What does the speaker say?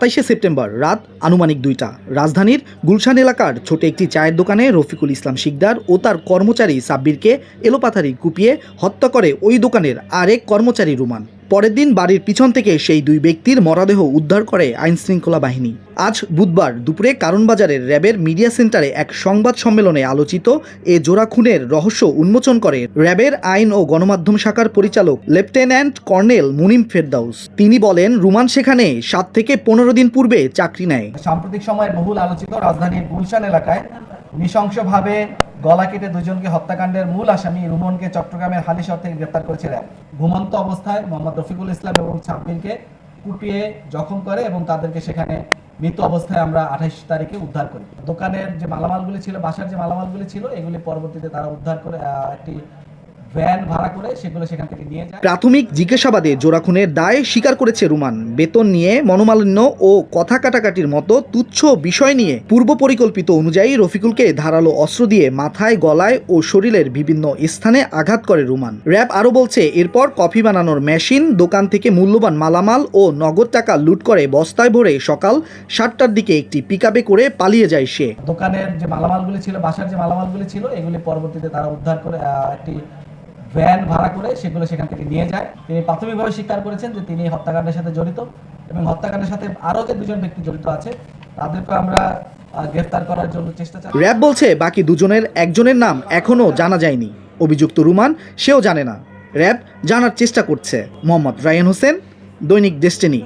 ২৭শে September রাত আনুমানিক ২টা রাজধানীর গুলশান এলাকার ছোট একটি চায়ের দোকানে রফিকুল ইসলাম শিকদার ও তার কর্মচারী সাব্বিরকে এলোপাথারি কুপিয়ে হত্যা করে ওই দোকানের আরেক কর্মচারী রুমান। পরের দিন বাড়ির পিছন থেকে সেই দুই ব্যক্তির মরদেহ উদ্ধার করে আইনশৃঙ্খলা বাহিনী। আজ বুধবার দুপুরে কারণবাজারের র্যাবের মিডিয়া সেন্টারে এক সংবাদ সম্মেলনে আলোচিত এ জোড়া খুনের রহস্য উন্মোচন করে র্যাবের আইন ও গণমাধ্যম শাখার পরিচালক লেফটেন্যান্ট কর্নেল মুনিম ফেরদাউস। তিনি বলেন, রুমান সেখানে 7 থেকে 15 দিন পূর্বে চাকরি নেয়। সাম্প্রতিক সময়ের বহুল আলোচিত রাজধানীর গুলশান এলাকায় নৃশংসভাবে গলা কেটে দুজনকে হত্যাকাণ্ডের মূল আসামি রুমনকে চট্টগ্রামের হালিশহর থেকে গ্রেপ্তার করেছে র্যাব। ঘুমন্ত অবস্থায় মোহাম্মদ রফিকুল ইসলাম এবং সাব্বিরকে কুপিয়ে জখম করে এবং তাদেরকে সেখানে মৃত অবস্থায় আমরা 28 তারিখে উদ্ধার করি। দোকানের যে মালামালগুলি ছিল, বাসার যে মালামালগুলি ছিল, এগুলি পরবর্তীতে তারা উদ্ধার করে একটি ভ্যান ভাড়া করে সেগুলো সেখান থেকে নিয়ে যায়। প্রাথমিক জিজ্ঞাসাবাদে জোড়া খুনের দায় স্বীকার করেছে রুমান। বেতন নিয়ে মনোমালিন্য ও কথা কাটাকাটির মতো তুচ্ছ বিষয় নিয়ে পূর্ব পরিকল্পিত অনুযায়ী রফিকুলকে ধারালো অস্ত্র দিয়ে মাথায়, গলায় ও শরীরের বিভিন্ন স্থানে আঘাত করে রুমান। র্যাব আরও বলছে, এরপর কফি বানানোর মেশিন, দোকান থেকে মূল্যবান মালামাল ও নগদ টাকা লুট করে বস্তায় ভরে সকাল 7টার দিকে একটি পিকআপে করে পালিয়ে যায় সে। দোকানের যে মালামালগুলি ছিল, বাসার যে মালামালগুলি ছিল, এগুলি পরবর্তীতে তারা উদ্ধার করে একটি ভ্যান ভাড়া করে সেগুলো সেখান থেকে নিয়ে যায়। তিনি প্রাথমিকভাবে স্বীকার করেছেন যে তিনি হত্যাকাণ্ডের সাথে জড়িত এবং হত্যাকাণ্ডের সাথে আরও যে দুজন ব্যক্তি জড়িত আছে তাদেরকে আমরা গ্রেফতার করার জন্য চেষ্টা চালাচ্ছি। র্যাব বলছে, বাকি দুজনের একজনের নাম এখনও জানা যায়নি। অভিযুক্ত রুমান, সেও জানে না। র্যাব জানার চেষ্টা করছে। মোহাম্মদ রায়হান হোসেন, দৈনিক ডেস্টিনি।